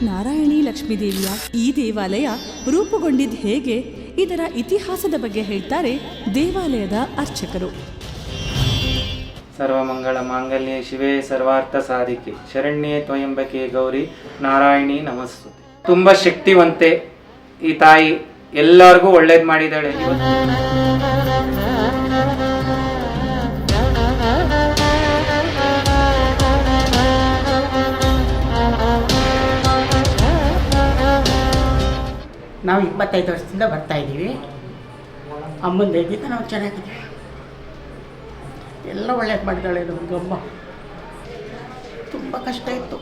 ನಾರಾಯಣಿ ಲಕ್ಷ್ಮೀದೇವಿಯ ಈ ದೇವಾಲಯ ರೂಪುಗೊಂಡಿದ್ದು ಹೇಗೆ, ಇದರ ಇತಿಹಾಸದ ಬಗ್ಗೆ ಹೇಳ್ತಾರೆ ದೇವಾಲಯದ ಅರ್ಚಕರು. ಸರ್ವಮಂಗಳ ಮಾಂಗಲ್ಯೆ ಶಿವೆ ಸರ್ವಾರ್ಥ ಸಾಧಿಕೆ ಶರಣ್ಯೆ ತ್ವಯಂಬಕೆ ಗೌರಿ ನಾರಾಯಣಿ ನಮಸ್ತು. ತುಂಬ ಶಕ್ತಿವಂತೆ ಈ ತಾಯಿ, ಎಲ್ಲರಿಗೂ ಒಳ್ಳೇದು ಮಾಡಿದ್ದಾಳೆ. ನಾವು 25 ವರ್ಷದಿಂದ ಬರ್ತಾ ಇದ್ದೀವಿ. ಅಮ್ಮನ ದಯದಿಂದ ನಾವು ಚೆನ್ನಾಗಿದ್ದೀವಿ. ಎಲ್ಲ ಒಳ್ಳೇದು ಮಾಡಿದ್ದಾಳೆ ನಮಗೆ ಅಮ್ಮ. ತುಂಬ ಕಷ್ಟ ಇತ್ತು,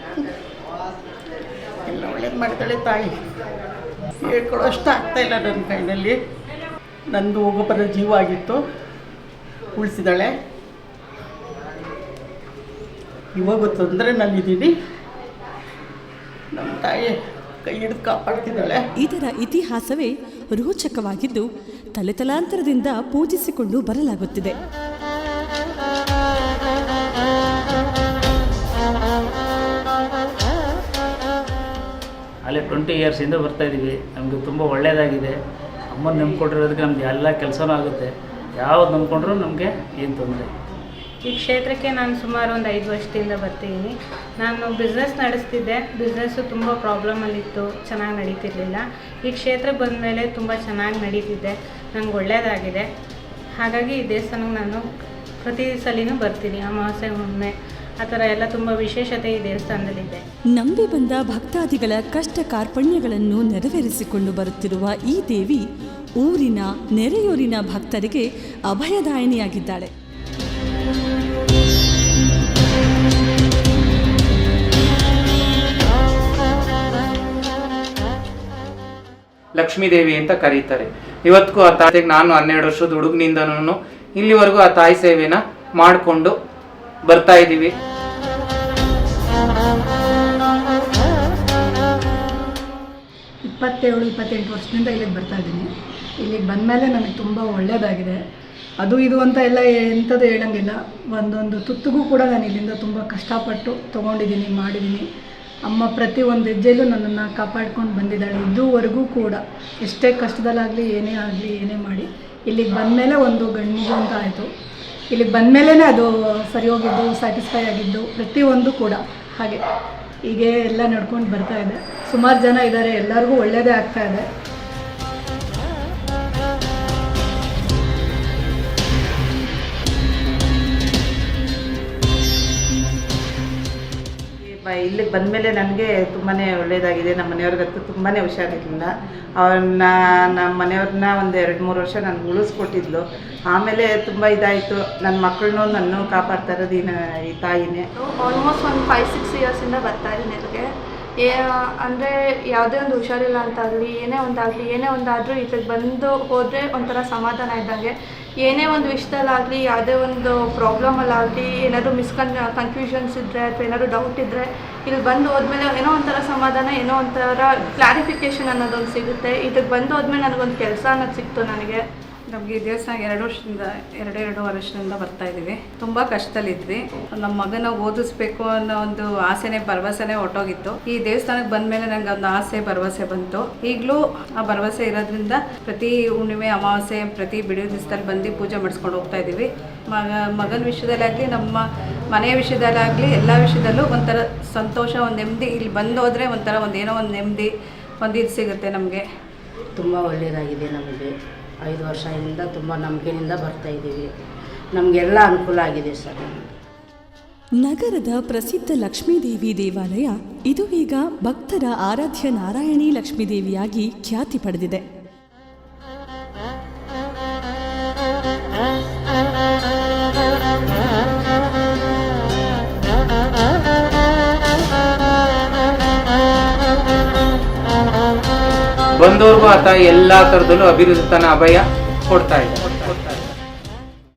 ಎಲ್ಲ ಒಳ್ಳೇದು ಮಾಡಿದ್ದಾಳೆ ತಾಯಿ. ಹೇಳ್ಕೊಳ್ಳೋ ಅಷ್ಟು ಆಗ್ತಾಯಿಲ್ಲ ನನ್ನ ಕೈಯಲ್ಲಿ. ನಂದು ಹೋಗೋ ಜೀವ ಆಗಿತ್ತು, ಉಳಿಸಿದಾಳೆ. ಇವಾಗ ತೊಂದರೆ ನನ್ನಿದ್ದೀನಿ, ನಮ್ಮ ತಾಯಿ ಕೈ ಹಿಡಿದು ಕಾಪಾಡ್ತಿದ್ದಾಳೆ. ಇದರ ಇತಿಹಾಸವೇ ರೋಚಕವಾಗಿದ್ದು ತಲೆತಲಾಂತರದಿಂದ ಪೂಜಿಸಿಕೊಂಡು ಬರಲಾಗುತ್ತಿದೆ. ಅಲ್ಲೇ 20 ಇಯರ್ಸಿಂದ ಬರ್ತಾಯಿದ್ದೀವಿ. ನಮಗೆ ತುಂಬ ಒಳ್ಳೆಯದಾಗಿದೆ. ಅಮ್ಮನ ನಂಬ್ಕೊಂಡಿರೋದಕ್ಕೆ ನಮ್ಗೆ ಎಲ್ಲ ಕೆಲಸನೂ ಆಗುತ್ತೆ. ಯಾವ್ದು ನಂಬ್ಕೊಂಡ್ರೂ ನಮಗೆ ಏನು ತೊಂದರೆ. ಈ ಕ್ಷೇತ್ರಕ್ಕೆ ನಾನು ಸುಮಾರು ಒಂದು 5 ವರ್ಷದಿಂದ ಬರ್ತಿದ್ದೀನಿ. ನಾನು ಬಿಸ್ನೆಸ್ ನಡೆಸ್ತಿದ್ದೆ. ಬಿಸ್ನೆಸ್ಸು ತುಂಬ ಪ್ರಾಬ್ಲಮಲ್ಲಿತ್ತು, ಚೆನ್ನಾಗಿ ನಡೀತಿರ್ಲಿಲ್ಲ. ಈ ಕ್ಷೇತ್ರಕ್ಕೆ ಬಂದ ಮೇಲೆ ತುಂಬ ಚೆನ್ನಾಗಿ ನಡೀತಿದ್ದೆ, ನನಗೆ ಒಳ್ಳೆಯದಾಗಿದೆ. ಹಾಗಾಗಿ ಈ ದೇವಸ್ಥಾನಕ್ಕೆ ನಾನು ಪ್ರತಿ ಸಲಿನೂ ಬರ್ತೀನಿ. ಅಮಾವಾಸ್ಯೆ ಹುಣ್ಣಿಮೆ ಆ ಥರ ಎಲ್ಲ ತುಂಬ ವಿಶೇಷತೆ ಈ ದೇವಸ್ಥಾನದಲ್ಲಿದೆ. ನಂಬಿ ಬಂದ ಭಕ್ತಾದಿಗಳ ಕಷ್ಟ ಕಾರ್ಪಣ್ಯಗಳನ್ನು ನೆರವೇರಿಸಿಕೊಂಡು ಬರುತ್ತಿರುವ ಈ ದೇವಿ ಊರಿನ ನೆರೆಯೂರಿನ ಭಕ್ತರಿಗೆ ಅಭಯದಾಯಿನಿಯಾಗಿದ್ದಾಳೆ. ಲಕ್ಷ್ಮೀದೇವಿ ಅಂತ ಕರೀತಾರೆ. ಇವತ್ತಿಗೂ ಆ ತಾಯಿಗೆ ನಾನು 12 ವರ್ಷದ ಹುಡುಗನಿಂದನೂ ಇಲ್ಲಿವರೆಗೂ ಆ ತಾಯಿ ಸೇವೆನ ಮಾಡಿಕೊಂಡು ಬರ್ತಾ ಇದ್ದೀವಿ. ಇಪ್ಪತ್ತೇಳು 28 ವರ್ಷದಿಂದ ಇಲ್ಲಿಗೆ ಬರ್ತಾ ಇದ್ದೀನಿ. ಇಲ್ಲಿಗೆ ಬಂದಮೇಲೆ ನನಗೆ ತುಂಬ ಒಳ್ಳೆಯದಾಗಿದೆ. ಅದು ಇದು ಅಂತ ಎಲ್ಲ ಎಂಥದ್ದು ಹೇಳೋಂಗಿಲ್ಲ. ಒಂದೊಂದು ತುತ್ತಿಗೂ ಕೂಡ ನಾನು ಇಲ್ಲಿಂದ ತುಂಬ ಕಷ್ಟಪಟ್ಟು ತೊಗೊಂಡಿದ್ದೀನಿ, ಮಾಡಿದ್ದೀನಿ. ಅಮ್ಮ ಪ್ರತಿ ಒಂದು ಹೆಜ್ಜೆಯಲ್ಲೂ ನನ್ನನ್ನು ಕಾಪಾಡ್ಕೊಂಡು ಬಂದಿದ್ದಾಳೆ. ಇದುವರೆಗೂ ಕೂಡ ಎಷ್ಟೇ ಕಷ್ಟದಲ್ಲಾಗಲಿ ಏನೇ ಆಗಲಿ ಏನೇ ಮಾಡಿ ಇಲ್ಲಿಗೆ ಬಂದಮೇಲೆ ಒಂದು ಗಂಡು ಅಂತ ಆಯಿತು. ಇಲ್ಲಿಗೆ ಬಂದಮೇಲೆ ಅದು ಸರಿ ಹೋಗಿದ್ದು, ಸ್ಯಾಟಿಸ್ಫೈ ಆಗಿದ್ದು ಪ್ರತಿಯೊಂದು ಕೂಡ ಹಾಗೆ ಹೀಗೆ ಎಲ್ಲ ನಡ್ಕೊಂಡು ಬರ್ತಾ ಇದೆ. ಸುಮಾರು ಜನ ಇದ್ದಾರೆ, ಎಲ್ಲರಿಗೂ ಒಳ್ಳೆಯದೇ ಆಗ್ತಾ ಇದೆ. ಇಲ್ಲಿಗೆ ಬಂದಮೇಲೆ ನನಗೆ ತುಂಬಾ ಒಳ್ಳೆಯದಾಗಿದೆ. ನಮ್ಮ ಮನೆಯವ್ರಿಗಂತೂ ತುಂಬಾ ಹುಷಾರಿರಲಿಲ್ಲ. ಅವ್ರನ್ನ ನಮ್ಮ ಮನೆಯವ್ರನ್ನ ಒಂದು 2-3 ವರ್ಷ ನನಗೆ ಉಳಿಸ್ಕೊಟ್ಟಿದ್ಲು. ಆಮೇಲೆ ತುಂಬ ಇದಾಯಿತು. ನನ್ನ ಮಕ್ಕಳನ್ನೂ ನನ್ನ ಕಾಪಾಡ್ತಾ ಇರೋದು ಈ ತಾಯಿನೇ. ಆಲ್ಮೋಸ್ಟ್ ಒಂದು 5-6 ಇಯರ್ಸಿಂದ ಬರ್ತಾ ಇದ್ದೀನಿ ಇಲ್ಲಿಗೆ. ಅಂದರೆ ಯಾವುದೇ ಒಂದು ಹುಷಾರಿಲ್ಲ ಅಂತಾಗಲಿ ಏನೇ ಒಂದಾದರೂ ಇಲ್ಲಿಗೆ ಬಂದು ಹೋದರೆ ಒಂಥರ ಸಮಾಧಾನ ಇದ್ದಂಗೆ. ಏನೇ ಒಂದು ವಿಷಯದಲ್ಲಾಗಲಿ ಯಾವುದೇ ಒಂದು ಪ್ರಾಬ್ಲಮಲ್ಲಾಗಲಿ ಏನಾದರೂ ಕನ್ಫ್ಯೂಷನ್ಸ್ ಇದ್ದರೆ ಅಥವಾ ಏನಾದರೂ ಡೌಟ್ ಇದ್ದರೆ ಇಲ್ಲಿ ಬಂದು ಹೋದ್ಮೇಲೆ ಏನೋ ಒಂಥರ ಸಮಾಧಾನ, ಏನೋ ಒಂಥರ ಕ್ಲಾರಿಫಿಕೇಷನ್ ಅನ್ನೋದೊಂದು ಸಿಗುತ್ತೆ. ಇದಕ್ಕೆ ಬಂದು ಹೋದ್ಮೇಲೆ ನನಗೊಂದು ಕೆಲಸ ಅನ್ನೋದು ಸಿಕ್ತು ನನಗೆ. ನಮಗೆ ಈ ದೇವಸ್ಥಾನ 2 ವರ್ಷದಿಂದ ಬರ್ತಾಯಿದ್ದೀವಿ. ತುಂಬ ಕಷ್ಟದಲ್ಲಿದ್ವಿ. ನಮ್ಮ ಮಗನ ಓದಿಸ್ಬೇಕು ಅನ್ನೋ ಒಂದು ಆಸೆನೇ ಭರವಸೆನೇ ಹೊಟ್ಟೋಗಿತ್ತು. ಈ ದೇವಸ್ಥಾನಕ್ಕೆ ಬಂದಮೇಲೆ ನನಗೆ ಒಂದು ಆಸೆ ಭರವಸೆ ಬಂತು. ಈಗಲೂ ಆ ಭರವಸೆ ಇರೋದ್ರಿಂದ ಪ್ರತಿ ಹುಣ್ಣಿಮೆ ಅಮಾವಾಸ್ಯೆ ಪ್ರತಿ ಬಿಡುವ ದಿವಸದಲ್ಲಿ ಬಂದು ಪೂಜೆ ಮಾಡಿಸ್ಕೊಂಡು ಹೋಗ್ತಾ ಇದ್ದೀವಿ. ಮಗನ ವಿಷಯದಲ್ಲಾಗಲಿ ನಮ್ಮ ಮನೆಯ ವಿಷಯದಲ್ಲಾಗಲಿ ಎಲ್ಲ ವಿಷಯದಲ್ಲೂ ಒಂಥರ ಸಂತೋಷ, ಒಂದು ನೆಮ್ಮದಿ. ಇಲ್ಲಿ ಬಂದು ಹೋದರೆ ಒಂಥರ ಏನೋ ಒಂದು ನೆಮ್ಮದಿ, ಒಂದು ಇದು ಸಿಗುತ್ತೆ ನಮಗೆ. ತುಂಬ ಒಳ್ಳೆಯದಾಗಿದೆ. ನಮಗೆ 5 ವರ್ಷದಿಂದ ತುಂಬ ನಂಬಿಕೆಯಿಂದ ಬರ್ತಾಯಿದ್ದೀವಿ. ನಮಗೆಲ್ಲ ಅನುಕೂಲ ಆಗಿದೆ ಸರ್. ನಗರದ ಪ್ರಸಿದ್ಧ ಲಕ್ಷ್ಮೀದೇವಿ ದೇವಾಲಯ ಇದು ಈಗ ಭಕ್ತರ ಆರಾಧ್ಯ ನಾರಾಯಣಿ ಲಕ್ಷ್ಮೀದೇವಿಯಾಗಿ ಖ್ಯಾತಿ ಪಡೆದಿದೆ. ಬಂದವ್ರಿಗೂ ಆತ ಎಲ್ಲ ಥರದಲ್ಲೂ ಅಭಿವೃದ್ಧಿ ಅಭಯ ಕೊಡ್ತಾ ಇದೆ.